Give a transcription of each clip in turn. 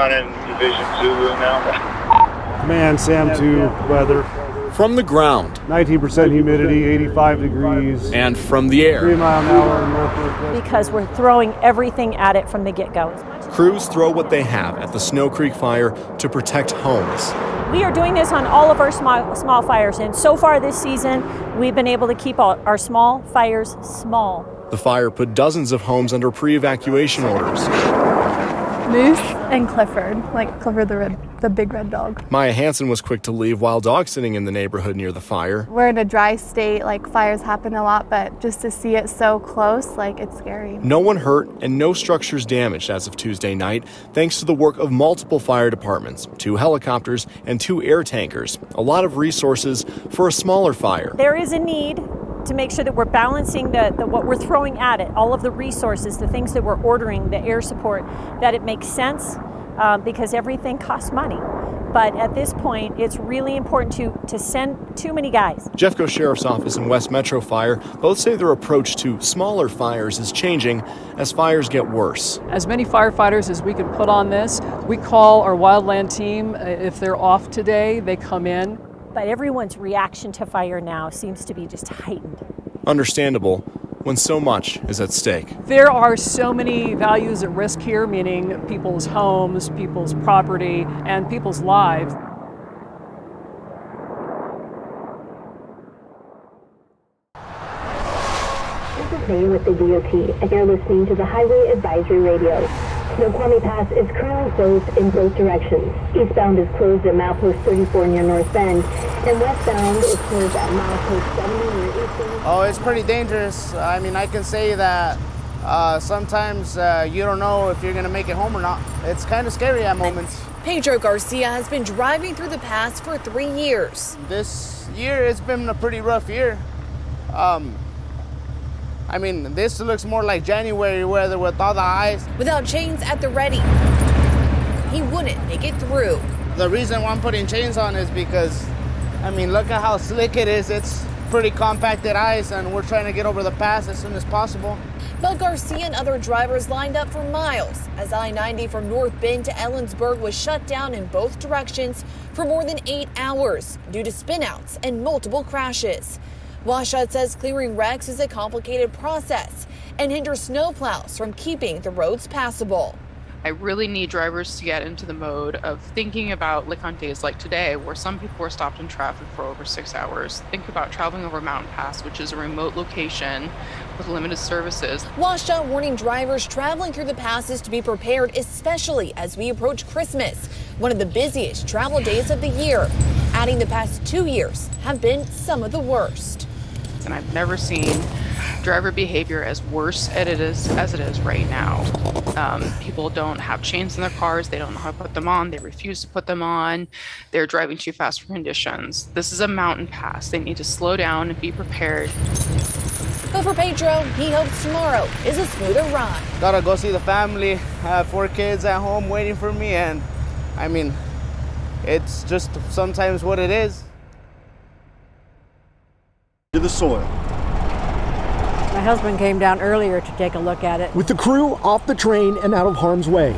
running Division Zulu now. Command Sam 2, weather. From the ground. 19% humidity, 85 degrees. And from the air. 3 mile an hour northwest. Because we're throwing everything at it from the get-go. Crews throw what they have at the Snow Creek fire to protect homes. We are doing this on all of our small fires, and so far this season, we've been able to keep our small fires small. The fire put dozens of homes under pre-evacuation orders. Moose and Clifford, like Clifford the big red dog. Maya Hansen was quick to leave while dog sitting in the neighborhood near the fire. We're in a dry state, like fires happen a lot, but just to see it so close, like it's scary. No one hurt and no structures damaged as of Tuesday night, thanks to the work of multiple fire departments, 2 helicopters and 2 air tankers. A lot of resources for a smaller fire. There is a need to make sure that we're balancing the what we're throwing at it, all of the resources, the things that we're ordering, the air support, that it makes sense because everything costs money. But at this point, it's really important to send too many guys. Jeffco Sheriff's Office and West Metro Fire both say their approach to smaller fires is changing as fires get worse. As many firefighters as we can put on this, we call our wildland team. If they're off today, they come in. But everyone's reaction to fire now seems to be just heightened. Understandable when so much is at stake. There are so many values at risk here, meaning people's homes, people's property, and people's lives. This is Mayor with the DOT, and you're listening to the Highway Advisory Radio. Snoqualmie Pass is currently closed in both directions. Eastbound is closed at milepost 34 near North Bend, and westbound is closed at milepost 70 near East Bend. Oh, it's pretty dangerous. I mean, I can say that sometimes you don't know if you're going to make it home or not. It's kind of scary at moments. Pedro Garcia has been driving through the pass for 3 years. This year, it's been a pretty rough year. I mean, this looks more like January weather with all the ice. Without chains at the ready, he wouldn't make it through. The reason why I'm putting chains on is because, I mean, look at how slick it is. It's pretty compacted ice, and we're trying to get over the pass as soon as possible. But Garcia and other drivers lined up for miles as I-90 from North Bend to Ellensburg was shut down in both directions for more than 8 hours due to spinouts and multiple crashes. WashUT says clearing wrecks is a complicated process and hinders snowplows from keeping the roads passable. I really need drivers to get into the mode of thinking about, like on days like today, where some people are stopped in traffic for over 6 hours. Think about traveling over Mountain Pass, which is a remote location with limited services. WashUT warning drivers traveling through the passes to be prepared, especially as we approach Christmas, one of the busiest travel days of the year. Adding the past 2 years have been some of the worst. And I've never seen driver behavior as worse as it is right now. People don't have chains in their cars. They don't know how to put them on. They refuse to put them on. They're driving too fast for conditions. This is a mountain pass. They need to slow down and be prepared. But for Pedro, he hopes tomorrow is a smoother ride. Gotta go see the family. I have 4 kids at home waiting for me, and I mean, it's just sometimes what it is. To the soil. My husband came down earlier to take a look at it. With the crew off the train and out of harm's way.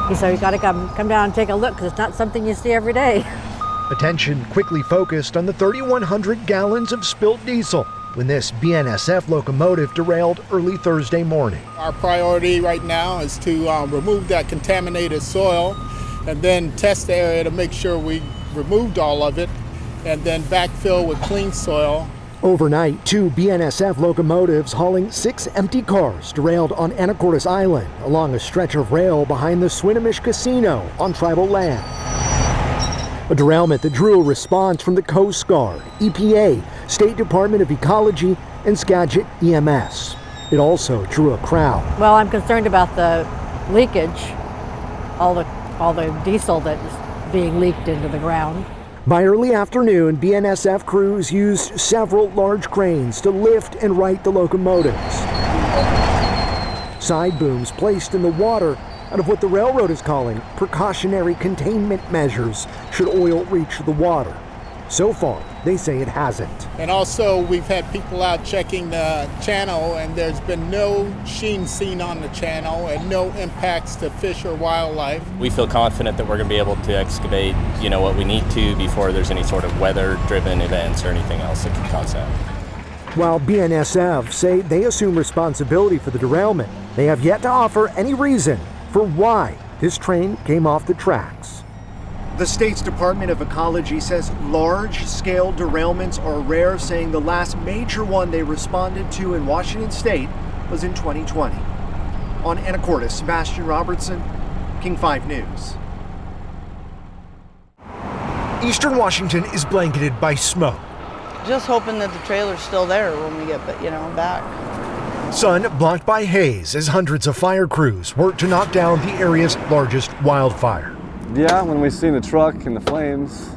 He said, you gotta come down and take a look because it's not something you see every day. Attention quickly focused on the 3,100 gallons of spilled diesel when this BNSF locomotive derailed early Thursday morning. Our priority right now is to remove that contaminated soil and then test the area to make sure we removed all of it, and then backfill with clean soil. Overnight, 2 BNSF locomotives hauling 6 empty cars derailed on Anacortes Island along a stretch of rail behind the Swinomish Casino on tribal land. A derailment that drew a response from the Coast Guard, EPA, State Department of Ecology, and Skagit EMS. It also drew a crowd. Well, I'm concerned about the leakage, all the diesel that's being leaked into the ground. By early afternoon, BNSF crews used several large cranes to lift and right the locomotives. Side booms placed in the water out of what the railroad is calling precautionary containment measures should oil reach the water. So far, they say it hasn't. And also, we've had people out checking the channel, and there's been no sheen seen on the channel and no impacts to fish or wildlife. We feel confident that we're going to be able to excavate, what we need to before there's any sort of weather-driven events or anything else that could cause that. While BNSF say they assume responsibility for the derailment, they have yet to offer any reason for why this train came off the tracks. The state's Department of Ecology says large-scale derailments are rare, saying the last major one they responded to in Washington state was in 2020. On Anacortes, Sebastian Robertson, King 5 News. Eastern Washington is blanketed by smoke. Just hoping that the trailer's still there when we get, back. Sun blocked by haze as hundreds of fire crews work to knock down the area's largest wildfire. Yeah, when we seen the truck and the flames,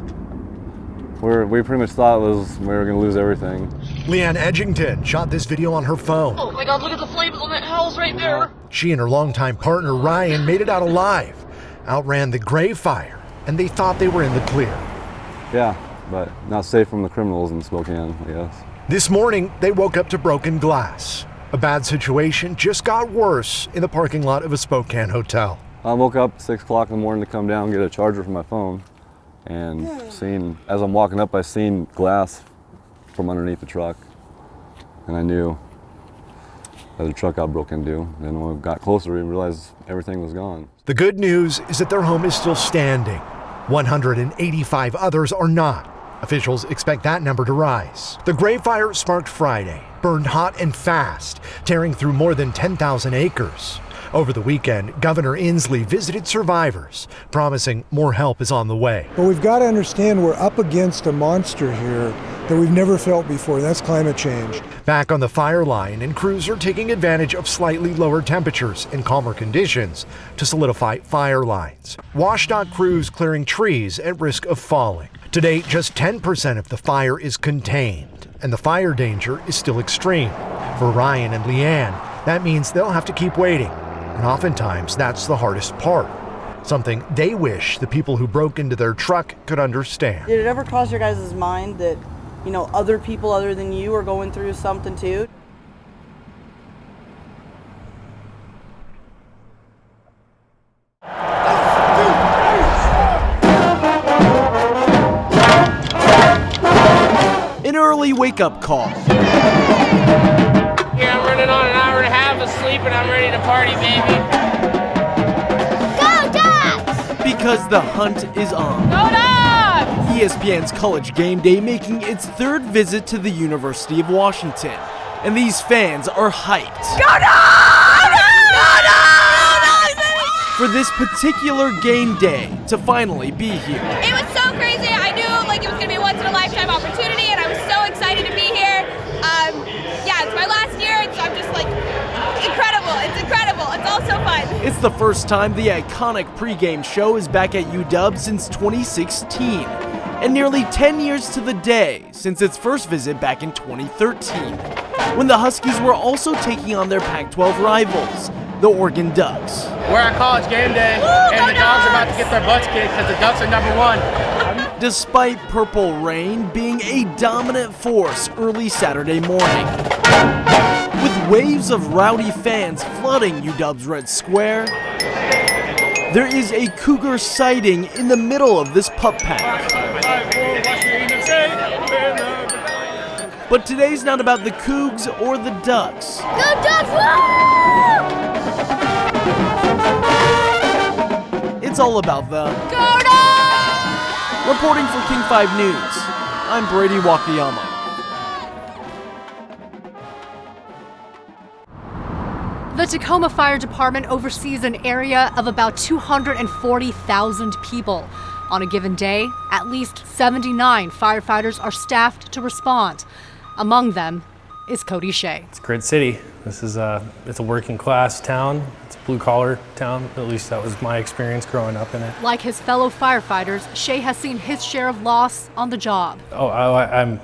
we pretty much thought we were going to lose everything. Leanne Edgington shot this video on her phone. Oh my God, look at the flames on that house right there. She and her longtime partner Ryan made it out alive, outran the gray fire, and they thought they were in the clear. Yeah, but not safe from the criminals in Spokane, I guess. This morning, they woke up to broken glass. A bad situation just got worse in the parking lot of a Spokane hotel. I woke up at 6 o'clock in the morning to come down and get a charger for my phone. And as I'm walking up, I seen glass from underneath the truck. And I knew that the truck got broken into. And when we got closer, we realized everything was gone. The good news is that their home is still standing. 185 others are not. Officials expect that number to rise. The gray fire sparked Friday, burned hot and fast, tearing through more than 10,000 acres. Over the weekend, Governor Inslee visited survivors, promising more help is on the way. But we've got to understand we're up against a monster here that we've never felt before. That's climate change. Back on the fire line, and crews are taking advantage of slightly lower temperatures and calmer conditions to solidify fire lines. WashDOT crews clearing trees at risk of falling. To date, just 10% of the fire is contained, and the fire danger is still extreme. For Ryan and Leanne, that means they'll have to keep waiting. And oftentimes, that's the hardest part. Something they wish the people who broke into their truck could understand. Did it ever cross your guys' mind that, other people other than you are going through something too? An early wake-up call. Yeah, I'm running on an hour and a half of sleep and I'm ready to party, baby. Go Ducks! Because the hunt is on. Go Ducks! ESPN's College Game Day making its third visit to the University of Washington. And these fans are hyped. Go Ducks! Go Ducks! For this particular game day to finally be here. It was so crazy. I knew it was going to be a once-in-a-lifetime opportunity, and I was so excited to be here. It's my last year, and so I'm just incredible. It's incredible. It's all so fun. It's the first time the iconic pregame show is back at UW since 2016, and nearly 10 years to the day since its first visit back in 2013, when the Huskies were also taking on their Pac-12 rivals, the Oregon Ducks. We're at College Game Day, and the Dogs are about to get their butts kicked because the Ducks are #1. Despite Purple Rain being a dominant force early Saturday morning. With waves of rowdy fans flooding UW's Red Square, there is a cougar sighting in the middle of this pup pack. But today's not about the Cougs or the Ducks. Go Ducks! Woo! It's all about the Go Ducks! Reporting for King 5 News, I'm Brady Wakayama. The Tacoma Fire Department oversees an area of about 240,000 people. On a given day, at least 79 firefighters are staffed to respond. Among them is Cody Shea. It's a great city. This is it's a working class town. It's a blue collar town. At least that was my experience growing up in it. Like his fellow firefighters, Shea has seen his share of loss on the job. I'm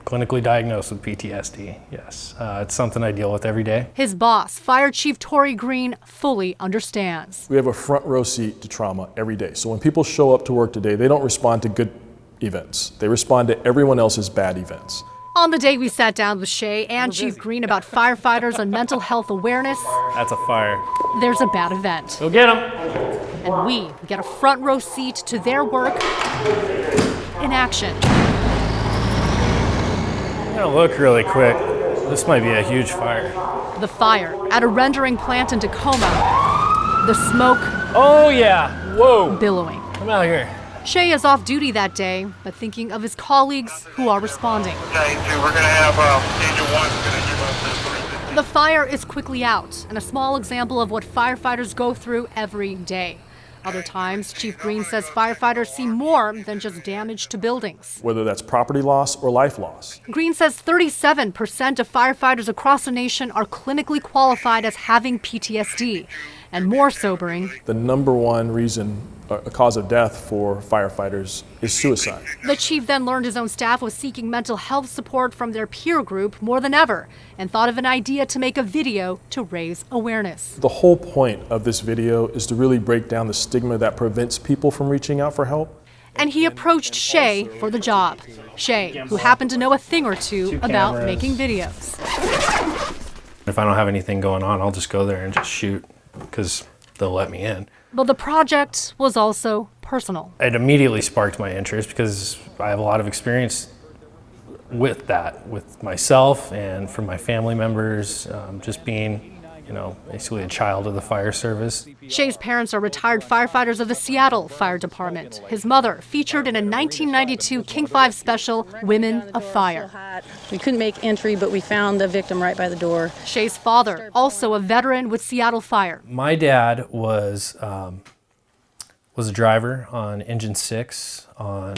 clinically diagnosed with PTSD, yes. It's something I deal with every day. His boss, Fire Chief Tori Green, fully understands. We have a front row seat to trauma every day. So when people show up to work today, they don't respond to good events. They respond to everyone else's bad events. On the day we sat down with Shay and Chief Green about firefighters and mental health awareness, That's a fire. there's a bad event. Go get them. And we get a front row seat to their work in action. I'm gonna look really quick. This might be a huge fire. The fire at a rendering plant in Tacoma. The smoke. Oh yeah, whoa. Billowing. Come out here. Shay is off duty that day, but thinking of his colleagues who are responding. Okay, so we're gonna have Angel 1's gonna give us this. The fire is quickly out, and a small example of what firefighters go through every day. Other times, Chief Green says firefighters see more than just damage to buildings. Whether that's property loss or life loss. Green says 37% of firefighters across the nation are clinically qualified as having PTSD. And more sobering, The number one reason, a cause of death for firefighters is suicide. the chief then learned his own staff was seeking mental health support from their peer group more than ever and thought of an idea to make a video to raise awareness. The whole point of this video is to really break down the stigma that prevents people from reaching out for help. And he approached Shay for the job. Shay, who happened to know a thing or two about cameras. making videos. If I don't have anything going on, I'll just go there and just shoot because they'll let me in. But the project was also personal. It immediately sparked my interest because I have a lot of experience with that, with myself and from my family members, just being, basically a child of the fire service. Shay's parents are retired firefighters of the Seattle Fire Department. His mother featured in a 1992 King 5 special, Women of Fire. We couldn't make entry, but we found the victim right by the door. Shay's father, also a veteran with Seattle Fire. My dad was a driver on Engine 6 on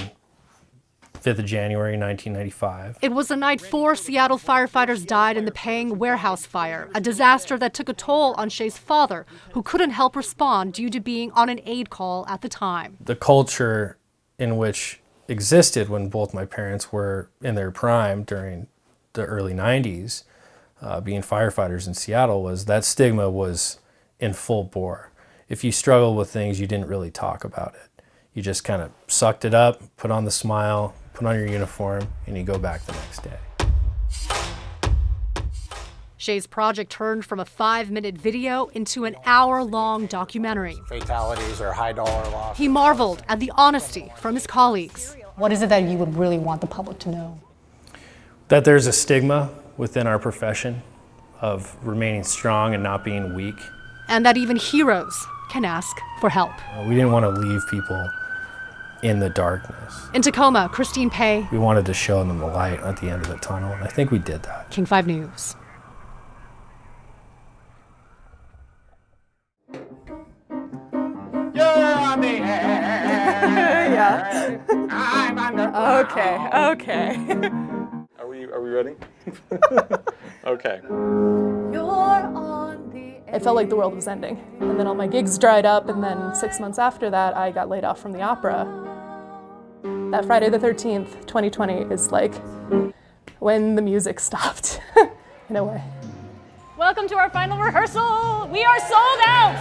5th of January, 1995. It was the night 4 Seattle firefighters died in the Pang warehouse fire, a disaster that took a toll on Shay's father, who couldn't help respond due to being on an aid call at the time. The culture in which existed when both my parents were in their prime during the early 90s, being firefighters in Seattle, was that stigma was in full bore. If you struggled with things, you didn't really talk about it. You just kind of sucked it up, put on the smile, put on your uniform, and you go back the next day. Shay's project turned from a 5-minute video into an hour-long documentary. Fatalities or high dollar loss. He marveled at the honesty from his colleagues. What is it that you would really want the public to know? That there's a stigma within our profession of remaining strong and not being weak. And that even heroes can ask for help. We didn't want to leave people in the darkness. In Tacoma, Christine Pei. We wanted to show them the light at the end of the tunnel, and I think we did that. King 5 News. Yeah. Okay. Are we ready? Okay. It felt like the world was ending. And then all my gigs dried up, and then 6 months after that, I got laid off from the opera. That Friday the 13th, 2020 is like when the music stopped, in a way. Welcome to our final rehearsal. We are sold out.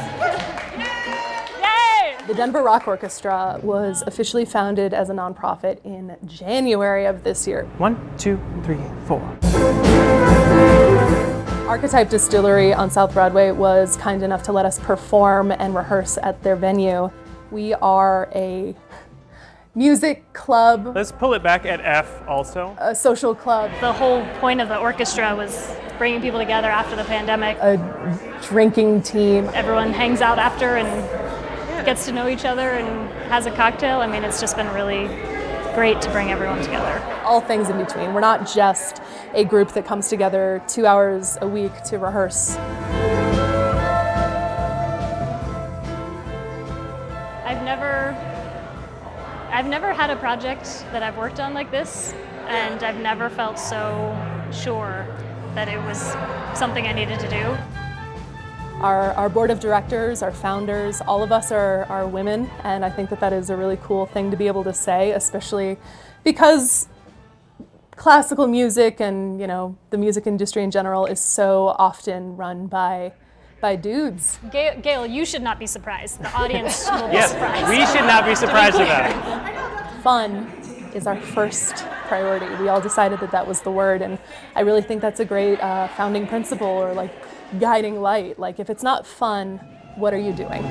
Yay! The Denver Rock Orchestra was officially founded as a nonprofit in January of this year. 1, 2, 3, 4. Archetype Distillery on South Broadway was kind enough to let us perform and rehearse at their venue. We are a music club. Let's pull it back at F also. A social club. The whole point of the orchestra was bringing people together after the pandemic. A drinking team. Everyone hangs out after and gets to know each other and has a cocktail. I mean, it's just been really great to bring everyone together. All things in between. We're not just a group that comes together 2 hours a week to rehearse. I've never had a project that I've worked on like this, and I've never felt so sure that it was something I needed to do. Our board of directors, our founders, all of us are women, and I think that is a really cool thing to be able to say, especially because classical music and the music industry in general is so often run by dudes. Gail, you should not be surprised. The audience will be Yes, surprised. we should not be surprised about it. Fun, is our first priority. We all decided that that was the word, and I really think that's a great founding principle or like guiding light. Like if it's not fun, what are you doing?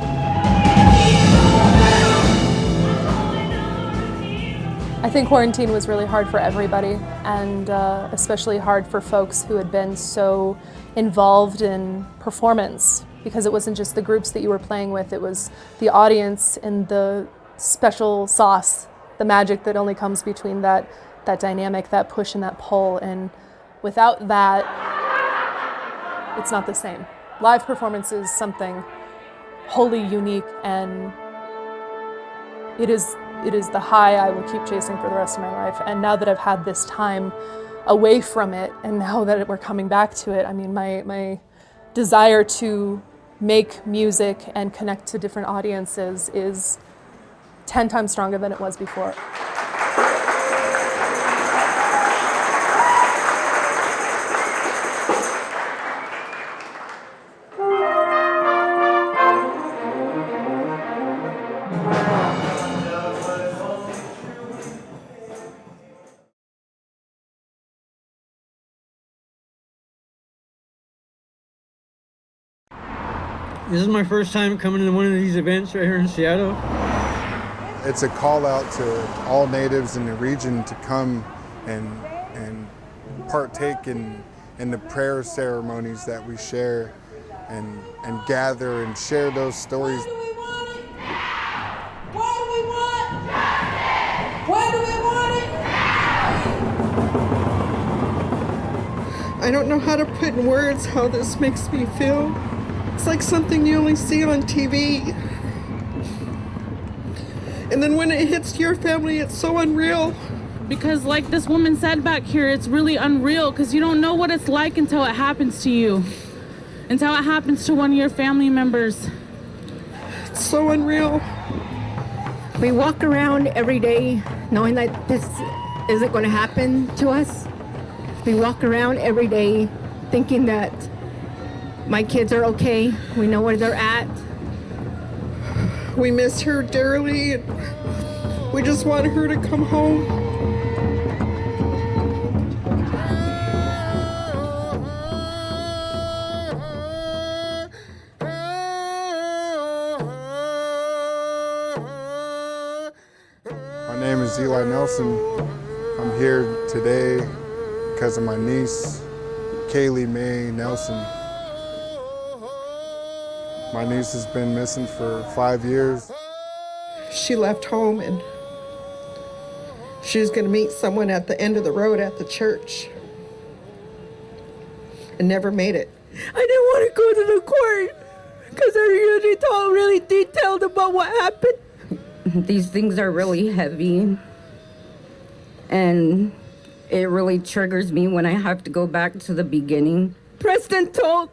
I think quarantine was really hard for everybody, and especially hard for folks who had been so involved in performance, because it wasn't just the groups that you were playing with, it was the audience and the special sauce, the magic that only comes between that dynamic, that push and that pull, and without that, it's not the same. Live performance is something wholly unique, and it is the high I will keep chasing for the rest of my life. And now that I've had this time away from it, and now that we're coming back to it, I mean, my desire to make music and connect to different audiences is 10 times stronger than it was before. This is my first time coming to one of these events right here in Seattle. It's a call out to all natives in the region to come and partake in the prayer ceremonies that we share and gather and share those stories. What do we want? When do we want it? I don't know how to put in words how this makes me feel. It's like something you only see on TV. And then when it hits your family, it's so unreal. Because like this woman said back here, it's really unreal because you don't know what it's like until it happens to you. Until it happens to one of your family members. It's so unreal. We walk around every day knowing that this isn't going to happen to us. We walk around every day thinking that my kids are okay. We know where they're at. We miss her dearly, and we just want her to come home. My name is Eli Nelson. I'm here today because of my niece, Kaylee Mae Nelson. My niece has been missing for 5 years. She left home and she was going to meet someone at the end of the road at the church and never made it. I didn't want to go to the court because they're usually told really detailed about what happened. These things are really heavy, and it really triggers me when I have to go back to the beginning. Preston told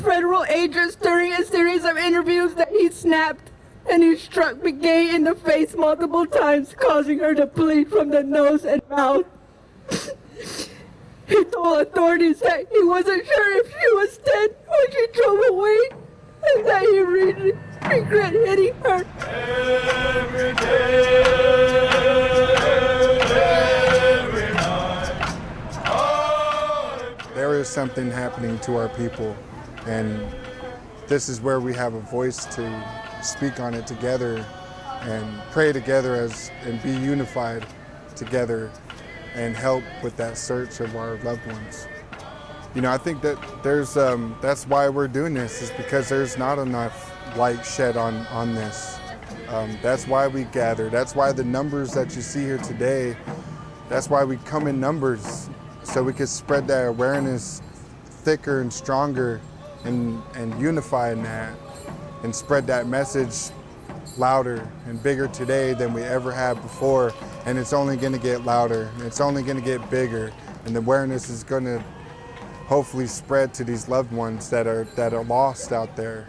federal agents during a series of interviews that he snapped and he struck McGay in the face multiple times, causing her to bleed from the nose and mouth. He told authorities that he wasn't sure if she was dead when she drove away, and that he really regret hitting her. Every day, every night. There is something happening to our people, and this is where we have a voice to speak on it together and pray together and be unified together and help with that search of our loved ones. You know, I think that that's why we're doing this, is because there's not enough light shed on this. That's why we gather. That's why the numbers that you see here today, that's why we come in numbers, so we can spread that awareness thicker and stronger and unify in that and spread that message louder and bigger today than we ever have before. And it's only going to get louder, and it's only going to get bigger, and the awareness is going to hopefully spread to these loved ones that are lost out there.